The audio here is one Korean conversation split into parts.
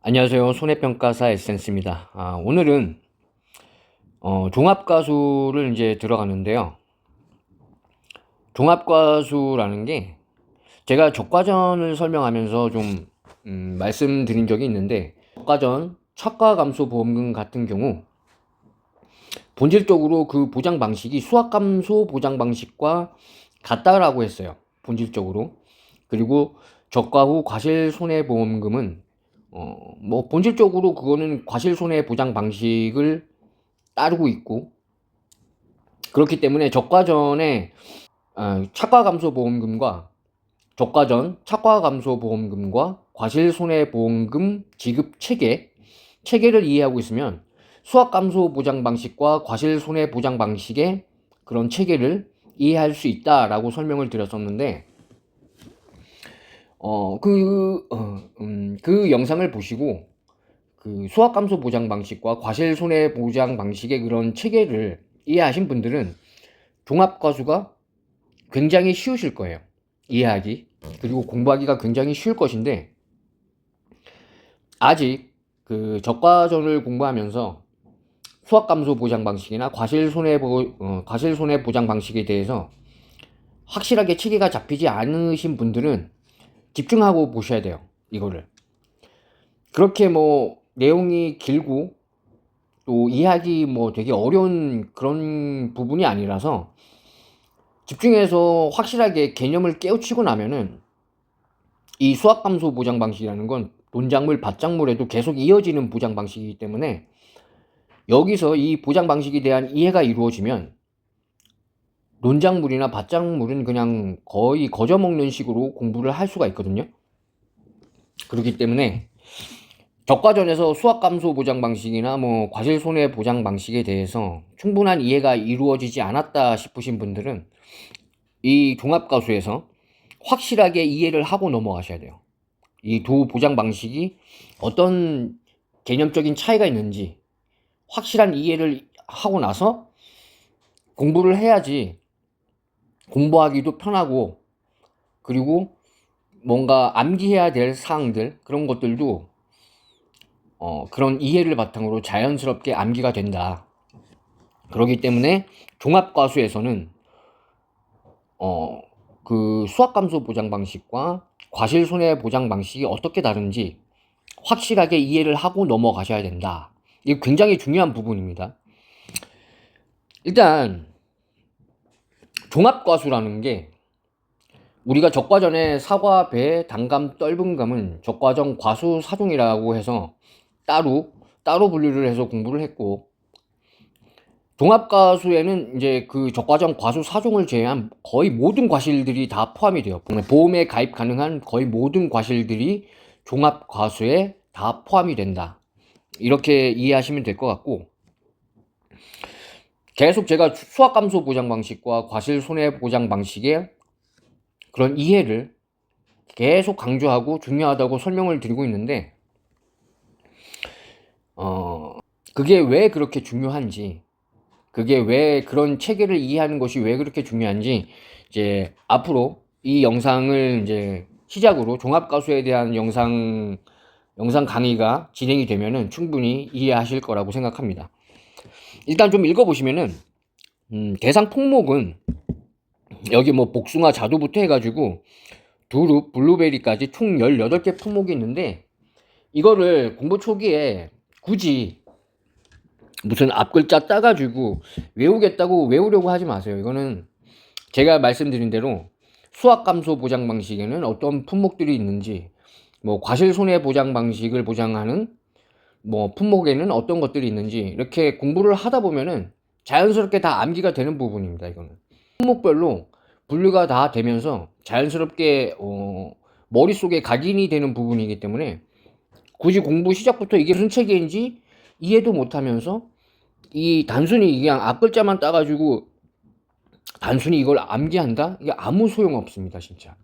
안녕하세요. 손해평가사 에센스입니다. 오늘은 종합과수를 이제 들어가는데요. 종합과수라는 게 제가 적과전을 설명하면서 좀 말씀드린 적이 있는데, 적과전 차과감소보험금 같은 경우 본질적으로 그 보장 방식이 수학감소 보장 방식과 같다라고 했어요. 본질적으로. 그리고 적과 후 과실손해보험금은 뭐 본질적으로 그거는 과실손해보장 방식을 따르고 있고, 그렇기 때문에 적과전에 차과감소보험금과 적과전 차과감소보험금과 과실손해보험금 지급 체계를 이해하고 있으면 수학감소보장 방식과 과실손해보장 방식의 그런 체계를 이해할 수 있다라고 설명을 드렸었는데, 그 영상을 보시고 그 수학감소 보장 방식과 과실손해 보장 방식의 그런 체계를 이해하신 분들은 종합과수가 굉장히 쉬우실 거예요. 이해하기. 그리고 공부하기가 굉장히 쉬울 것인데, 아직 그 적과전을 공부하면서 수학감소 보장 방식이나 과실손해 보장 방식에 대해서 확실하게 체계가 잡히지 않으신 분들은 집중하고 보셔야 돼요. 이거를. 그렇게 뭐 내용이 길고 또 이해하기 뭐 되게 어려운 그런 부분이 아니라서 집중해서 확실하게 개념을 깨우치고 나면은 이 수학감소 보장 방식이라는 건 논작물, 밭작물에도 계속 이어지는 보장 방식이기 때문에 여기서 이 보장 방식에 대한 이해가 이루어지면 논작물이나 밭작물은 그냥 거의 거저먹는 식으로 공부를 할 수가 있거든요. 그렇기 때문에 적과전에서 수학감소 보장 방식이나 뭐 과실손해 보장 방식에 대해서 충분한 이해가 이루어지지 않았다 싶으신 분들은 이 종합과수에서 확실하게 이해를 하고 넘어가셔야 돼요. 이 두 보장 방식이 어떤 개념적인 차이가 있는지 확실한 이해를 하고 나서 공부를 해야지 공부하기도 편하고, 그리고 뭔가 암기해야 될 사항들, 그런 것들도 그런 이해를 바탕으로 자연스럽게 암기가 된다. 그렇기 때문에 종합과수에서는 그 수학감소 보장 방식과 과실손해 보장 방식이 어떻게 다른지 확실하게 이해를 하고 넘어가셔야 된다. 이게 굉장히 중요한 부분입니다. 일단 종합과수라는 게, 우리가 적과전에 사과, 배, 단감, 떫은감은 적과전 과수 사종이라고 해서 따로 분류를 해서 공부를 했고, 종합과수에는 이제 그 적과전 과수 사종을 제외한 거의 모든 과실들이 다 포함이 돼요. 보험에 가입 가능한 거의 모든 과실들이 종합과수에 다 포함이 된다. 이렇게 이해하시면 될 것 같고, 계속 제가 수학감소 보장 방식과 과실손해 보장 방식의 그런 이해를 계속 강조하고 중요하다고 설명을 드리고 있는데, 그게 왜 그렇게 중요한지, 그게 왜 그런 체계를 이해하는 것이 왜 그렇게 중요한지, 이제 앞으로 이 영상을 이제 시작으로 종합과수에 대한 영상 강의가 진행이 되면은 충분히 이해하실 거라고 생각합니다. 일단 좀 읽어보시면은, 대상 품목은 여기 뭐 복숭아, 자두부터 해가지고 두릅, 블루베리까지 총 18개 품목이 있는데, 이거를 공부 초기에 굳이 무슨 앞글자 따가지고 외우겠다고 외우려고 하지 마세요. 이거는 제가 말씀드린 대로 수학감소 보장 방식에는 어떤 품목들이 있는지, 뭐 과실손해 보장 방식을 보장하는 뭐 품목에는 어떤 것들이 있는지 이렇게 공부를 하다 보면은 자연스럽게 다 암기가 되는 부분입니다. 이거는 품목별로 분류가 다 되면서 자연스럽게 머릿속에 각인이 되는 부분이기 때문에 굳이 공부 시작부터 이게 무슨 체계인지 이해도 못하면서 이 단순히 그냥 앞글자만 따가지고 단순히 이걸 암기한다? 이게 아무 소용 없습니다, 진짜.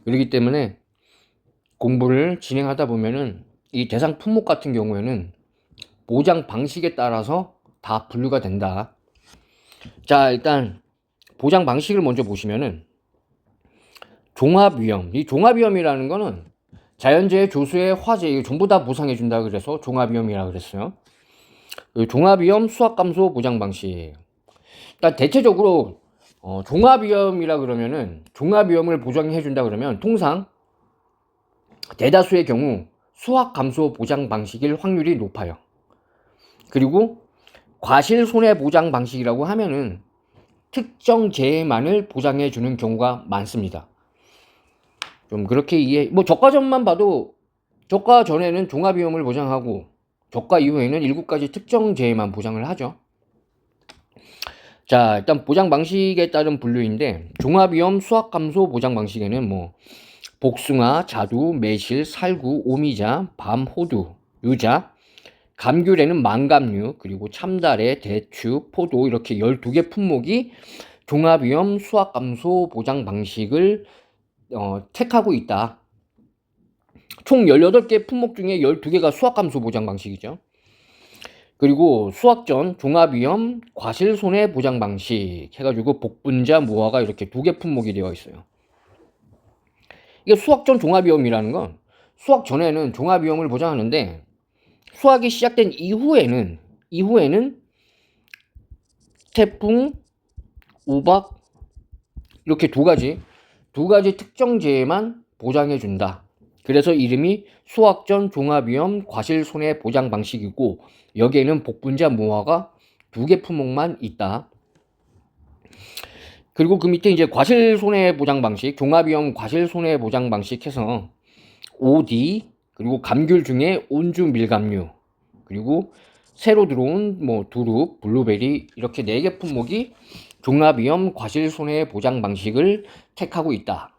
그렇기 때문에 공부를 진행하다 보면은 이 대상 품목 같은 경우에는 보장 방식에 따라서 다 분류가 된다. 자, 일단 보장 방식을 먼저 보시면은 종합위험. 이 종합위험이라는 거는 자연재해, 조수의 화재 이거 전부 다 보상해 준다 그래서 종합위험이라 그랬어요. 종합위험 수확감소 보장 방식. 그러니까 대체적으로 종합위험이라 그러면은 종합위험을 보장해 준다 그러면 통상 대다수의 경우 수확감소 보장 방식일 확률이 높아요. 그리고 과실 손해 보장 방식이라고 하면은 특정 재해만을 보장해 주는 경우가 많습니다. 좀 그렇게 뭐 저가 전만 봐도 저가 전에는 종합위험을 보장하고 저가 이후에는 7가지 특정 재해만 보장을 하죠. 자, 일단 보장 방식에 따른 분류인데 종합위험 수확감소 보장 방식에는 뭐 복숭아, 자두, 매실, 살구, 오미자, 밤, 호두, 유자, 감귤에는 망감류, 그리고 참다래, 대추, 포도 이렇게 12개 품목이 종합위험 수확감소 보장 방식을 택하고 있다. 총 18개 품목 중에 12개가 수확감소 보장 방식이죠. 그리고 수확 전 종합위험 과실손해 보장 방식 해가지고 복분자, 무화과 이렇게 2개 품목이 되어 있어요. 이게 수확 전 종합위험이라는 건 수확 전에는 종합위험을 보장하는데 수확이 시작된 이후에는 태풍, 우박 이렇게 두 가지 특정 재해만 보장해 준다. 그래서 이름이 수확 전 종합위험 과실손해 보장 방식이고 여기에는 복분자, 무화과 2개 품목만 있다. 그리고 그 밑에 이제 과실손해 보장 방식, 종합위험 과실손해 보장 방식 해서 OD, 그리고 감귤 중에 온주 밀감류, 그리고 새로 들어온 뭐 두릅, 블루베리 이렇게 4개 품목이 종합위험 과실손해 보장 방식을 택하고 있다.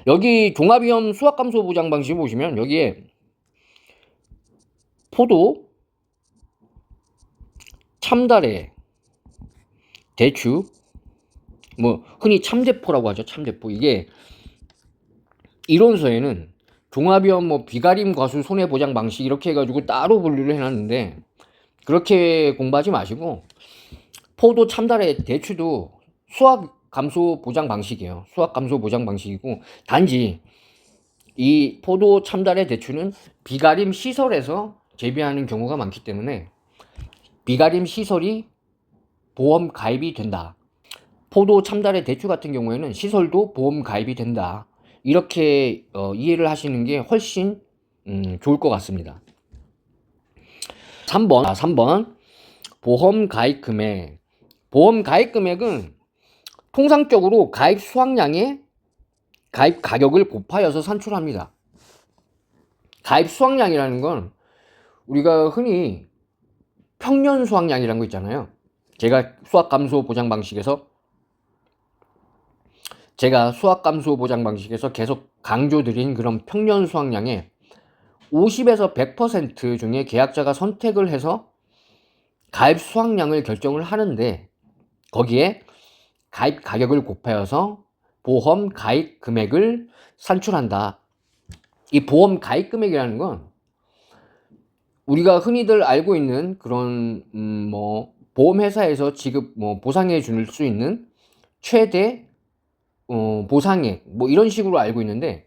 여기 종합위험 수확감소 보장 방식 보시면 여기에 포도, 참다래, 대추, 뭐 흔히 참대포라고 하죠. 참대포. 이게 이론서에는 종합위험 뭐 비가림 과수 손해보장 방식 이렇게 해가지고 따로 분류를 해놨는데 그렇게 공부하지 마시고 포도, 참다래, 대추도 수확 감소 보장 방식이에요. 수확 감소 보장 방식이고 단지 이 포도, 참다래, 대추는 비가림 시설에서 재배하는 경우가 많기 때문에 비가림 시설이 보험 가입이 된다. 포도, 참다래, 대추 같은 경우에는 시설도 보험 가입이 된다. 이렇게 이해를 하시는 게 훨씬 좋을 것 같습니다. 3번 보험 가입 금액. 보험 가입 금액은 통상적으로 가입 수확량의 가입 가격을 곱하여서 산출합니다. 가입 수확량이라는 건 우리가 흔히 평년 수확량이라는 거 있잖아요. 제가 수확 감소 보장 방식에서 계속 강조드린 그런 평년 수확량의 50에서 100% 중에 계약자가 선택을 해서 가입 수확량을 결정을 하는데 거기에 가입 가격을 곱하여서 보험 가입 금액을 산출한다. 이 보험 가입 금액이라는 건 우리가 흔히들 알고 있는 그런 뭐 보험회사에서 지급 뭐 보상해 줄 수 있는 최대 보상액 뭐 이런 식으로 알고 있는데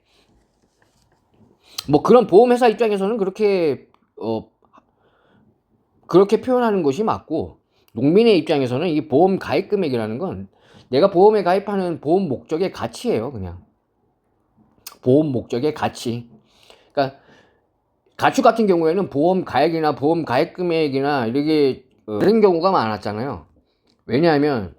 뭐 그런 보험회사 입장에서는 그렇게 표현하는 것이 맞고 농민의 입장에서는 이 보험 가입 금액이라는 건 내가 보험에 가입하는 보험 목적의 가치예요. 그냥 보험 목적의 가치. 그러니까 가축 같은 경우에는 보험 가액이나 보험 가입 금액이나 이렇게 다른 경우가 많았잖아요. 왜냐하면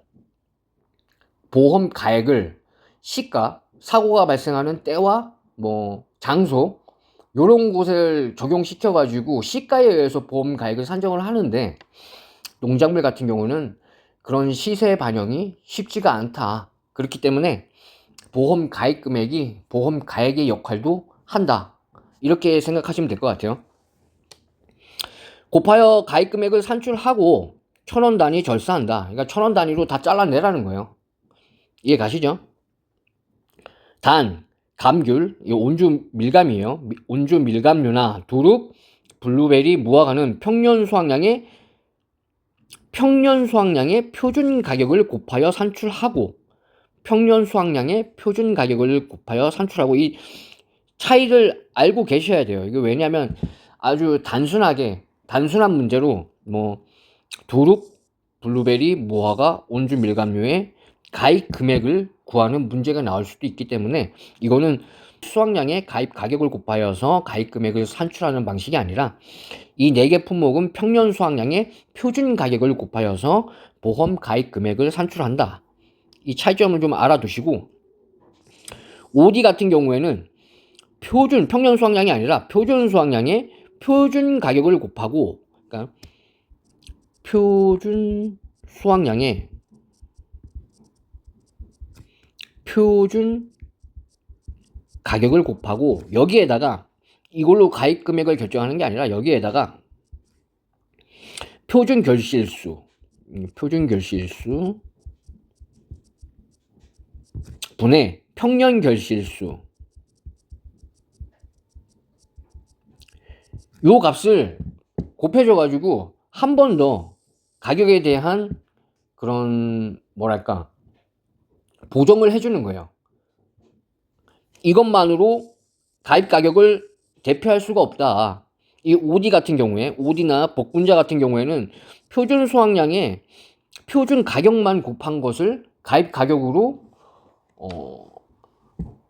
보험 가액을 시가, 사고가 발생하는 때와 뭐 장소 요런 곳을 적용시켜 가지고 시가에 의해서 보험 가액을 산정을 하는데 농작물 같은 경우는 그런 시세 반영이 쉽지가 않다. 그렇기 때문에 보험 가입 금액이 보험 가액의 역할도 한다. 이렇게 생각하시면 될 것 같아요. 곱하여 가입 금액을 산출하고 1,000원 단위 절사한다. 그러니까 1,000원 단위로 다 잘라내라는 거예요. 이해 가시죠? 단, 감귤, 이 온주 밀감이에요. 온주 밀감류나 두릅, 블루베리, 무화과는 평년 수확량의 표준 가격을 곱하여 산출하고 이 차이를 알고 계셔야 돼요. 이게 왜냐면 아주 단순한 문제로 뭐 두릅, 블루베리, 무화과, 온주 밀감류의 가입 금액을 구하는 문제가 나올 수도 있기 때문에 이거는 수확량의 가입 가격을 곱하여서 가입 금액을 산출하는 방식이 아니라 이 4개 품목은 평년 수확량의 표준 가격을 곱하여서 보험 가입 금액을 산출한다. 이 차이점을 좀 알아두시고, OD 같은 경우에는 평년 수확량이 아니라 표준 수확량의 표준 가격을 곱하고, 그러니까 표준 수확량의 표준 가격을 곱하고, 여기에다가 이걸로 가입 금액을 결정하는 게 아니라 여기에다가 표준 결실수 분의 평년 결실수, 요 값을 곱해줘 가지고 한 번 더 가격에 대한 그런 뭐랄까 보정을 해주는 거예요. 이것만으로 가입 가격을 대표할 수가 없다. 이 OD 같은 경우에, OD나 복분자 같은 경우에는 표준 수확량의 표준 가격만 곱한 것을 가입 가격으로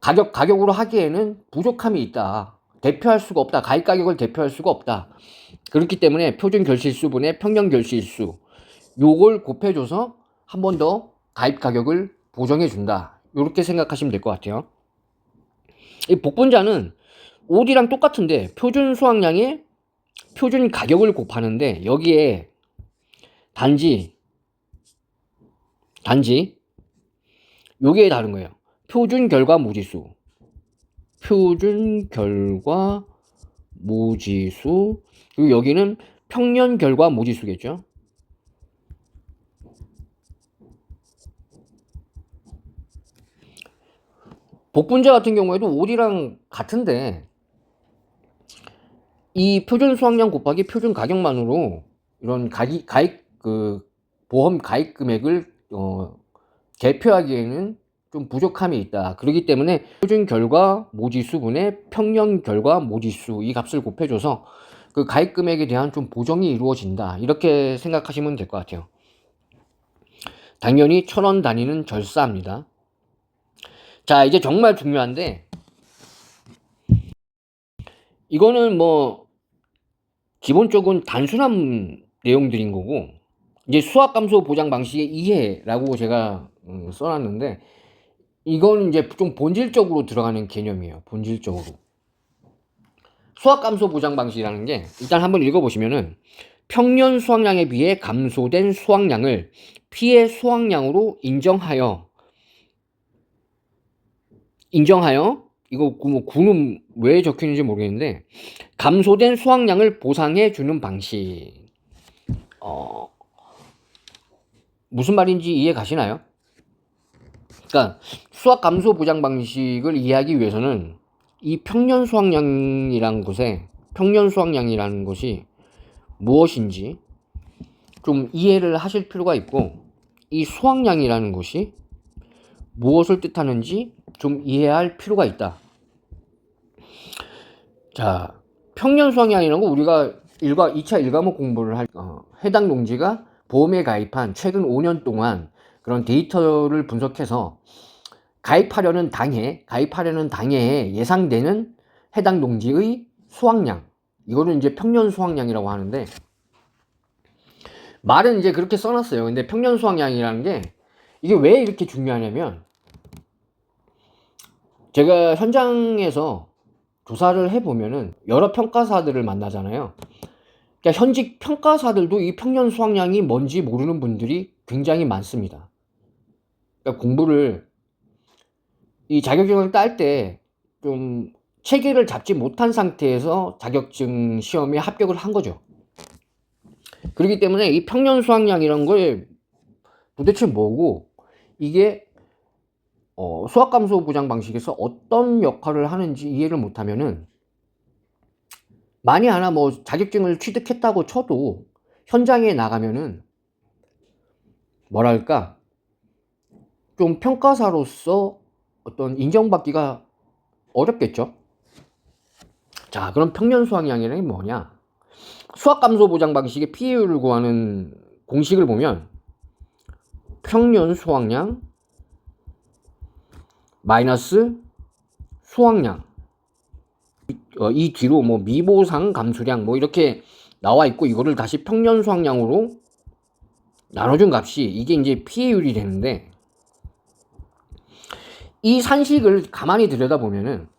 가격으로 하기에는 부족함이 있다. 대표할 수가 없다. 가입 가격을 대표할 수가 없다. 그렇기 때문에 표준 결실수분의 평년 결실수, 요걸 곱해줘서 한 번 더 가입 가격을 보정해 준다. 이렇게 생각하시면 될 것 같아요. 이 복분자는 OD랑 똑같은데 표준 수확량의 표준 가격을 곱하는데 여기에 단지 요게 다른 거예요. 표준 결과 무지수, 그리고 여기는 평년 결과 무지수겠죠. 복분자 같은 경우에도 OD랑 같은데 이 표준 수확량 곱하기 표준 가격만으로 이런 보험 가입 금액을 대표하기에는 좀 부족함이 있다. 그렇기 때문에 표준 결과 모지수분의 평년 결과 모지수, 이 값을 곱해줘서 그 가입 금액에 대한 좀 보정이 이루어진다. 이렇게 생각하시면 될 것 같아요. 당연히 1,000원 단위는 절사합니다. 자, 이제 정말 중요한데, 이거는 뭐 기본적인 단순한 내용들인 거고, 이제 수학감소 보장 방식의 이해라고 제가 써놨는데, 이건 이제 좀 본질적으로 들어가는 개념이에요. 본질적으로. 수학감소 보장 방식이라는 게 일단 한번 읽어보시면은 평년 수확량에 비해 감소된 수확량을 피해 수확량으로 인정하여 이거 뭐 구는 왜 적혀있는지 모르겠는데 감소된 수확량을 보상해 주는 방식. 무슨 말인지 이해 가시나요? 그러니까 수확 감소 보장 방식을 이해하기 위해서는 이 평년 수확량이라는 것이 무엇인지 좀 이해를 하실 필요가 있고, 이 수확량이라는 것이 무엇을 뜻하는지 좀 이해할 필요가 있다. 자, 평년 수확량이라는 거 우리가 2차 1과목 공부를 할 해당 농지가 보험에 가입한 최근 5년 동안 그런 데이터를 분석해서 가입하려는 당해에 예상되는 해당 농지의 수확량, 이거는 이제 평년 수확량이라고 하는데, 말은 이제 그렇게 써놨어요. 근데 평년 수확량이라는 게 이게 왜 이렇게 중요하냐면, 제가 현장에서 조사를 해보면은 여러 평가사들을 만나잖아요. 그러니까 현직 평가사들도 이 평년 수확량이 뭔지 모르는 분들이 굉장히 많습니다. 그러니까 공부를, 이 자격증을 딸 때 좀 체계를 잡지 못한 상태에서 자격증 시험에 합격을 한 거죠. 그렇기 때문에 이 평년 수확량이라는 걸 도대체 뭐고, 이게 수학감소 보장 방식에서 어떤 역할을 하는지 이해를 못하면은, 만에 하나 뭐 자격증을 취득했다고 쳐도 현장에 나가면은 뭐랄까 좀 평가사로서 어떤 인정받기가 어렵겠죠. 자, 그럼 평년 수확량이라는 게 뭐냐? 수확 감소 보장 방식의 PA율을 구하는 공식을 보면 평년 수확량 마이너스 수확량, 이 뒤로 뭐 미보상 감수량 뭐 이렇게 나와 있고, 이거를 다시 평년 수확량으로 나눠준 값이 이게 이제 PA율이 되는데, 이 산식을 가만히 들여다보면은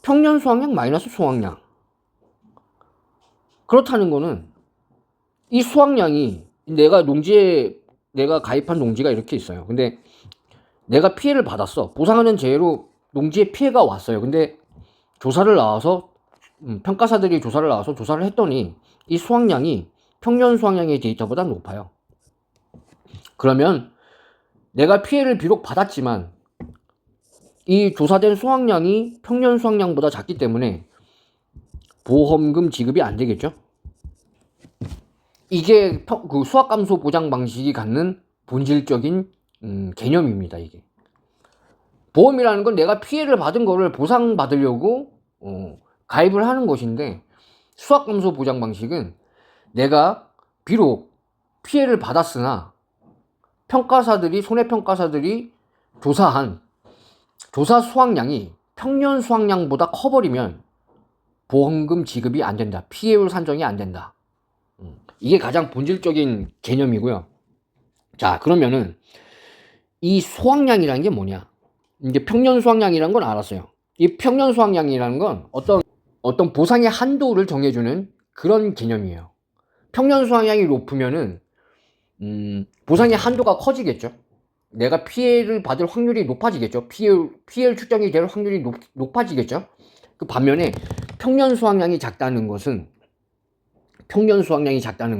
평년 수확량 마이너스 수확량, 그렇다는 거는 이 수확량이 내가 가입한 농지가 이렇게 있어요. 근데 내가 피해를 받았어. 보상하는 재해로 농지에 피해가 왔어요. 근데 조사를 나와서 평가사들이 조사를 나와서 조사를 했더니 이 수확량이 평년 수확량의 데이터보다 높아요. 그러면 내가 피해를 비록 받았지만 이 조사된 수확량이 평년 수확량보다 작기 때문에 보험금 지급이 안 되겠죠. 이게 그 수확감소 보장 방식이 갖는 본질적인 개념입니다. 이게 보험이라는 건 내가 피해를 받은 거를 보상받으려고 가입을 하는 것인데, 수확감소 보장 방식은 내가 비록 피해를 받았으나 손해평가사들이 조사한 조사 수확량이 평년 수확량보다 커버리면 보험금 지급이 안 된다. 피해율 산정이 안 된다. 이게 가장 본질적인 개념이고요. 자, 그러면은 이 수확량이라는 게 뭐냐? 이제 평년 수확량이라는 건 알았어요. 이 평년 수확량이라는 건 어떤 보상의 한도를 정해주는 그런 개념이에요. 평년 수확량이 높으면은 보상의 한도가 커지겠죠. 내가 피해를 받을 확률이 높아지겠죠. 피해를 측정이 될 확률이 높아지겠죠. 그 반면에 평년 수확량이 작다는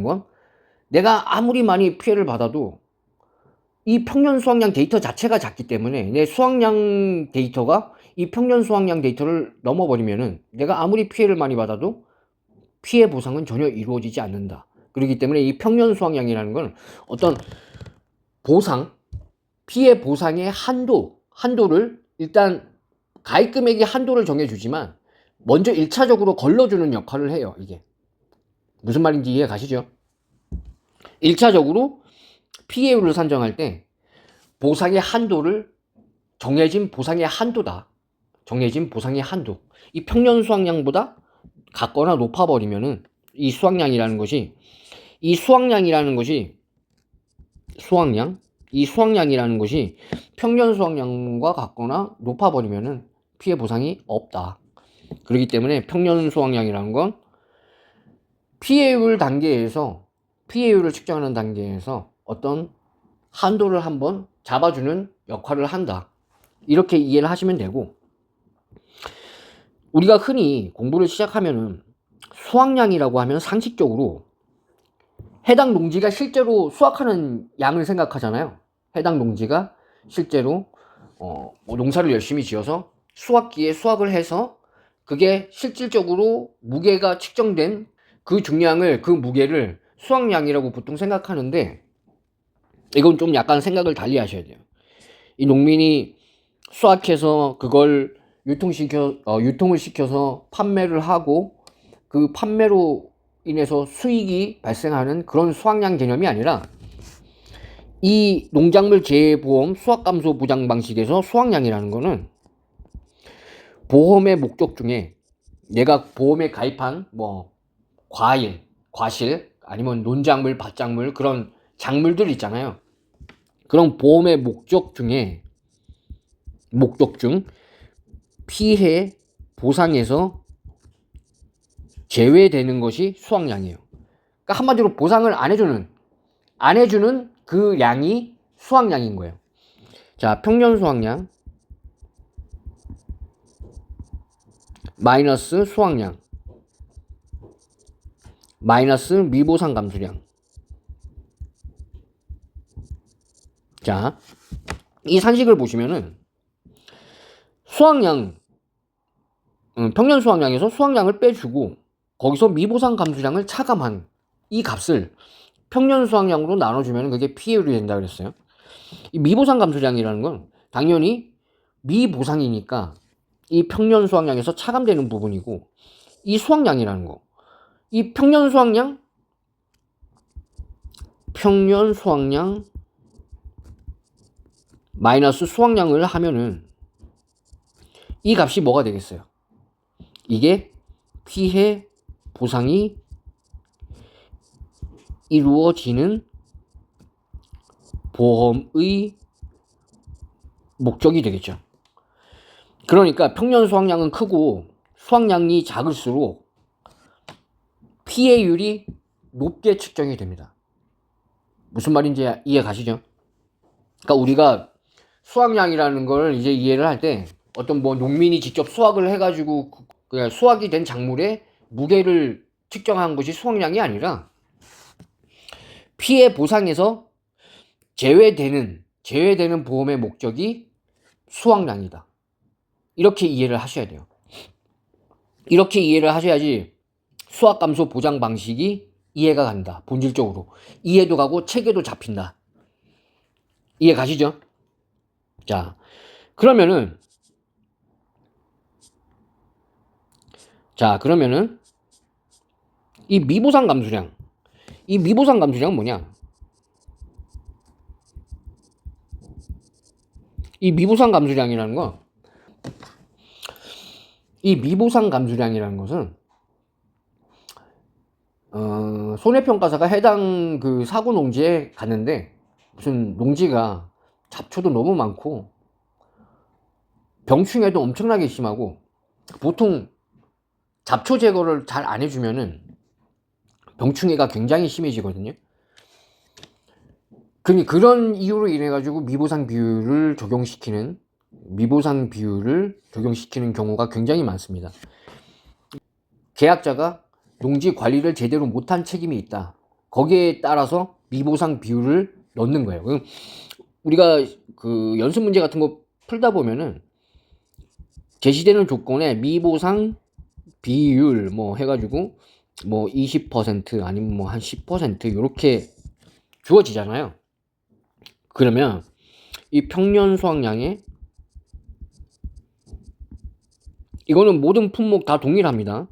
건 내가 아무리 많이 피해를 받아도 이 평년 수확량 데이터 자체가 작기 때문에 내 수확량 데이터가 이 평년 수확량 데이터를 넘어버리면은 내가 아무리 피해를 많이 받아도 피해 보상은 전혀 이루어지지 않는다. 그렇기 때문에 이 평년 수확량이라는 건 어떤 피해 보상의 한도를 일단 가입 금액의 한도를 정해주지만 먼저 1차적으로 걸러주는 역할을 해요. 이게 무슨 말인지 이해 가시죠? 1차적으로 피해율을 산정할 때 보상의 한도를 정해진 보상의 한도. 이 평년 수확량보다 같거나 높아버리면은 이 수확량이라는 것이 평년 수확량과 같거나 높아버리면은 피해 보상이 없다. 그렇기 때문에 평년 수확량이라는 건 피해율을 측정하는 단계에서 어떤 한도를 한번 잡아주는 역할을 한다. 이렇게 이해를 하시면 되고, 우리가 흔히 공부를 시작하면은 수확량이라고 하면 상식적으로 해당 농지가 실제로 수확하는 양을 생각하잖아요. 해당 농지가 실제로 농사를 열심히 지어서 수확기에 수확을 해서 그게 실질적으로 무게가 측정된 그 무게를 수확량이라고 보통 생각하는데, 이건 좀 약간 생각을 달리 하셔야 돼요. 이 농민이 수확해서 그걸 유통을 시켜서 판매를 하고 그 판매로 인해서 수익이 발생하는 그런 수확량 개념이 아니라, 이 농작물 재해보험 수확감소 보장 방식에서 수확량이라는 거는 보험의 목적 중에 내가 보험에 가입한 과실 아니면 논작물, 밭작물, 그런 작물들 있잖아요. 그런 보험의 목적 중 피해 보상에서 제외되는 것이 수확량이에요. 그러니까 한마디로 보상을 안 해주는 그 양이 수확량인 거예요. 자, 평년 수확량 마이너스 수확량 마이너스 미보상 감수량. 자, 이 산식을 보시면은 평년 수확량에서 수확량을 빼주고 거기서 미보상 감수량을 차감한 이 값을 평년 수확량으로 나눠주면 그게 피해율이 된다 그랬어요. 이 미보상 감수량이라는 건 당연히 미보상이니까 이 평년 수확량에서 차감되는 부분이고, 이 수확량이라는 거, 이 평년 수확량 마이너스 수확량을 하면은 이 값이 뭐가 되겠어요? 이게 피해 보상이 이루어지는 보험의 목적이 되겠죠. 그러니까 평년 수확량은 크고 수확량이 작을수록 피해율이 높게 측정이 됩니다. 무슨 말인지 이해 가시죠? 그러니까 우리가 수확량이라는 걸 이제 이해를 할 때 어떤 뭐 농민이 직접 수확을 해가지고 수확이 된 작물의 무게를 측정한 것이 수확량이 아니라 피해 보상에서 제외되는 보험의 목적이 수확량이다. 이렇게 이해를 하셔야 돼요. 이렇게 이해를 하셔야지 수확감소 보장 방식이 이해가 간다. 본질적으로. 이해도 가고 체계도 잡힌다. 이해 가시죠? 자, 그러면은 이 미보상 감수량은 뭐냐? 이 미보상 감수량이라는 것은 손해평가사가 해당 그 사고 농지에 갔는데 무슨 농지가 잡초도 너무 많고 병충해도 엄청나게 심하고, 보통 잡초 제거를 잘 안 해주면은 병충해가 굉장히 심해지거든요. 그런 이유로 인해 가지고 미보상 비율을 적용시키는 경우가 굉장히 많습니다. 계약자가 농지 관리를 제대로 못한 책임이 있다. 거기에 따라서 미보상 비율을 넣는 거예요. 우리가 그 연습 문제 같은 거 풀다 보면은 제시되는 조건에 미보상 비율 뭐 해가지고 뭐 20% 아니면 뭐 한 10% 이렇게 주어지잖아요. 그러면 이 평년 수확량에 이거는 모든 품목 다 동일합니다.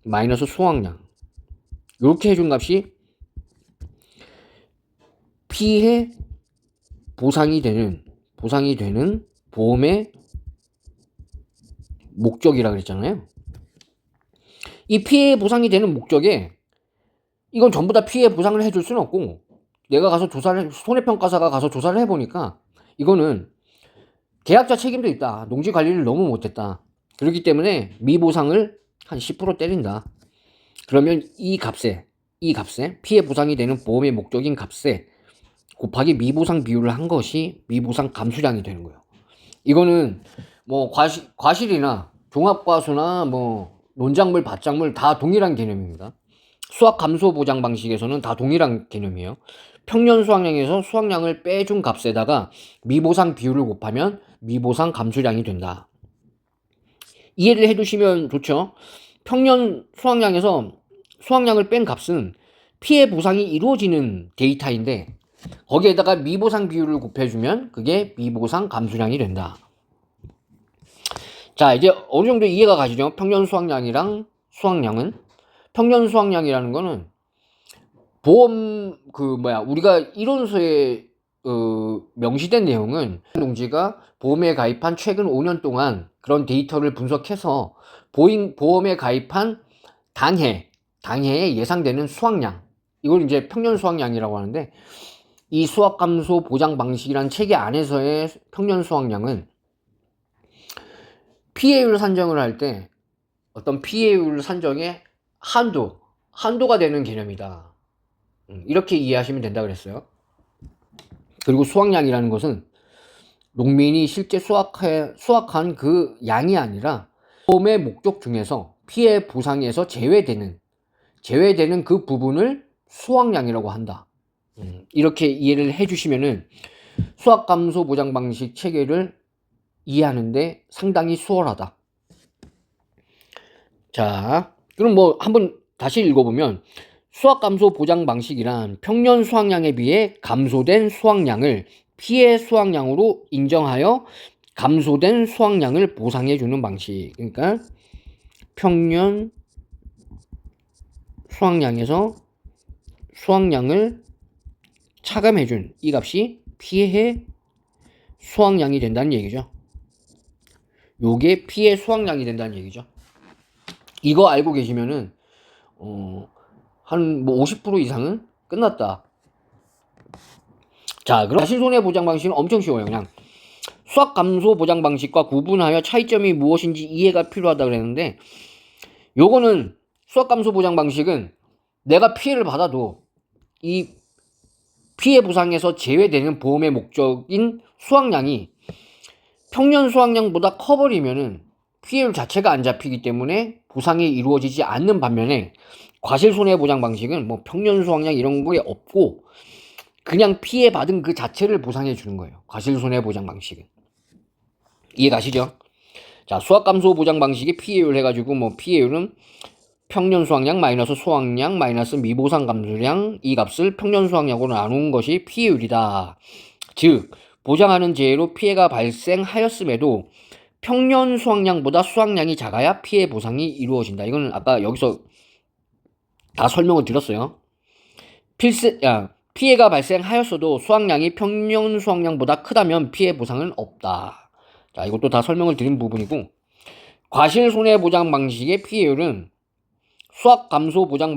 마이너스 수확량 이렇게 해준 값이 피해 보상이 되는 보험의 목적이라 그랬잖아요. 이 피해 보상이 되는 목적에 이건 전부 다 피해 보상을 해줄 수는 없고, 내가 가서 손해평가사가 가서 조사를 해보니까 이거는 계약자 책임도 있다. 농지 관리를 너무 못했다. 그렇기 때문에 미보상을 한 10% 때린다. 그러면 이 값에 피해 보상이 되는 보험의 목적인 값에 곱하기 미보상 비율을 한 것이 미보상 감수량이 되는 거예요. 이거는 뭐 과실이나 종합과수나 뭐 논작물, 밭작물 다 동일한 개념입니다. 수확 감소 보장 방식에서는 다 동일한 개념이에요. 평년 수확량에서 수확량을 빼준 값에다가 미보상 비율을 곱하면 미보상 감수량이 된다. 이해를 해두시면 좋죠. 평년 수확량에서 수확량을 뺀 값은 피해 보상이 이루어지는 데이터인데 거기에다가 미보상 비율을 곱해주면 그게 미보상 감수량이 된다. 자, 이제 어느 정도 이해가 가시죠? 평년 수확량이랑 수확량은, 평년 수확량이라는 거는 보험 우리가 이론서에 명시된 내용은 농지가 보험에 가입한 최근 5년 동안 그런 데이터를 분석해서 보험에 가입한 당해에 예상되는 수확량, 이걸 이제 평년 수확량이라고 하는데, 이 수확감소 보장 방식이란 체계 안에서의 평년 수확량은 피해율 산정을 할 때 어떤 피해율 산정의 한도가 되는 개념이다. 이렇게 이해하시면 된다 그랬어요. 그리고 수확량이라는 것은 농민이 실제 수확한 그 양이 아니라 보험의 목적 중에서 피해 보상에서 제외되는 그 부분을 수확량이라고 한다. 이렇게 이해를 해주시면은 수확감소 보장 방식 체계를 이해하는데 상당히 수월하다. 자, 그럼 뭐 한번 다시 읽어보면, 수확감소 보장 방식이란 평년 수확량에 비해 감소된 수확량을 피해 수확량으로 인정하여 감소된 수확량을 보상해주는 방식. 그러니까 평년 수확량에서 수확량을 차감해준 이 값이 피해 수확량이 된다는 얘기죠. 요게 피해 수확량이 된다는 얘기죠. 이거 알고 계시면은 한 뭐 50% 이상은 끝났다. 자, 그럼 과실손해보장 방식은 엄청 쉬워요. 그냥 수확 감소 보장 방식과 구분하여 차이점이 무엇인지 이해가 필요하다 그랬는데, 요거는 수확 감소 보장 방식은 내가 피해를 받아도 이 피해 보상에서 제외되는 보험의 목적인 수확량이 평년 수확량보다 커버리면은 피해율 자체가 안 잡히기 때문에 보상이 이루어지지 않는 반면에 과실손해보장 방식은 뭐 평년 수확량 이런 거에 없고 그냥 피해 받은 그 자체를 보상해 주는 거예요. 과실손해보장 방식은. 이해 가시죠? 자, 수확감소 보장 방식의 피해율 해가지고 뭐 피해율은 평년 수확량 마이너스 수확량 마이너스 미보상 감소량 이 값을 평년 수확량으로 나눈 것이 피해율이다. 즉 보장하는 재해로 피해가 발생하였음에도 평년 수확량보다 수확량이 작아야 피해 보상이 이루어진다. 이거는 아까 여기서 다 설명을 드렸어요. 피해가 발생하였어도 수확량이 평년 수확량보다 크다면 피해 보상은 없다. 자, 이것도 다 설명을 드린 부분이고, 과실손해보장 방식의 피해율은 수확감소 보장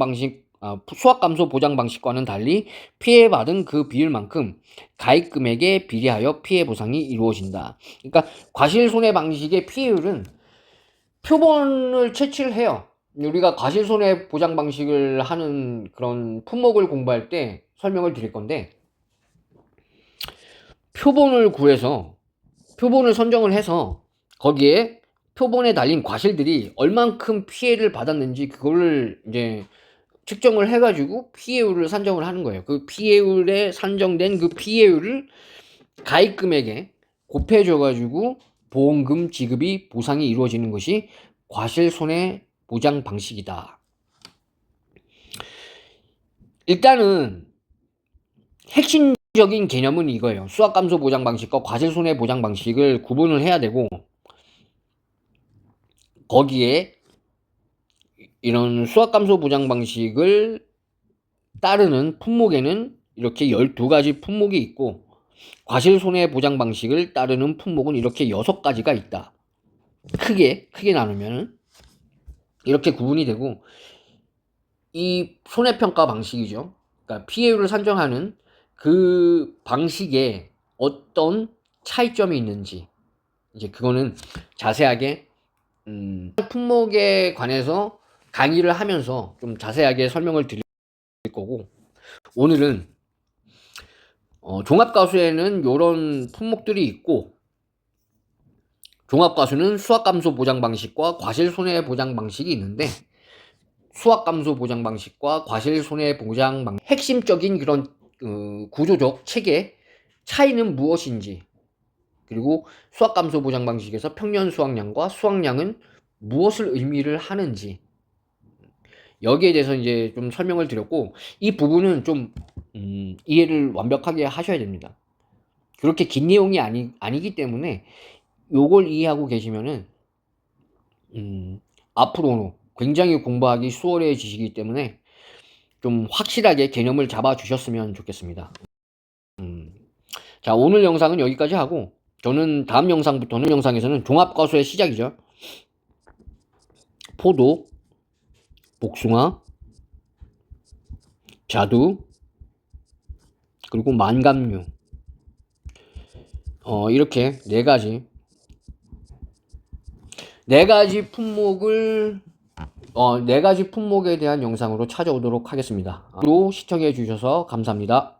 방식과는 달리 피해받은 그 비율만큼 가입금액에 비례하여 피해 보상이 이루어진다. 그러니까 과실손해 방식의 피해율은 표본을 채취를 해요. 우리가 과실손해 보장 방식을 하는 그런 품목을 공부할 때 설명을 드릴 건데, 표본을 구해서 표본을 선정을 해서 거기에 표본에 달린 과실들이 얼만큼 피해를 받았는지 그거를 이제 측정을 해가지고 피해율을 산정을 하는 거예요. 그 피해율에 산정된 그 피해율을 가입금액에 곱해줘가지고 보험금 지급이 보상이 이루어지는 것이 과실손해보장 방식이다. 일단은 핵심적인 개념은 이거예요. 수확감소 보장 방식과 과실손해 보장 방식을 구분을 해야 되고, 거기에 이런 수확감소 보장 방식을 따르는 품목에는 이렇게 12가지 품목이 있고, 과실손해 보장 방식을 따르는 품목은 이렇게 6가지가 있다. 크게 나누면 이렇게 구분이 되고, 이 손해평가 방식이죠. 그러니까 피해율을 산정하는 그 방식에 어떤 차이점이 있는지, 이제 그거는 자세하게 품목에 관해서 강의를 하면서 좀 자세하게 설명을 드릴 거고, 오늘은 종합과수에는 이런 품목들이 있고, 종합과수는 수확감소 보장 방식과 과실손해 보장 방식이 있는데, 수확감소 보장 방식과 과실손해 보장 방식 핵심적인 그런 구조적 체계 차이는 무엇인지, 그리고 수확감소 보장 방식에서 평년 수확량과 수확량은 무엇을 의미를 하는지, 여기에 대해서 이제 좀 설명을 드렸고, 이 부분은 좀 이해를 완벽하게 하셔야 됩니다. 그렇게 긴 내용이 아니기 때문에 요걸 이해하고 계시면은 앞으로는 굉장히 공부하기 수월해지시기 때문에 좀 확실하게 개념을 잡아 주셨으면 좋겠습니다. 자, 오늘 영상은 여기까지 하고, 저는 다음 영상에서는 종합과수의 시작이죠. 포도, 복숭아, 자두, 그리고 만감류, 이렇게 네 가지 품목에 대한 영상으로 찾아오도록 하겠습니다. 또 시청해 주셔서 감사합니다.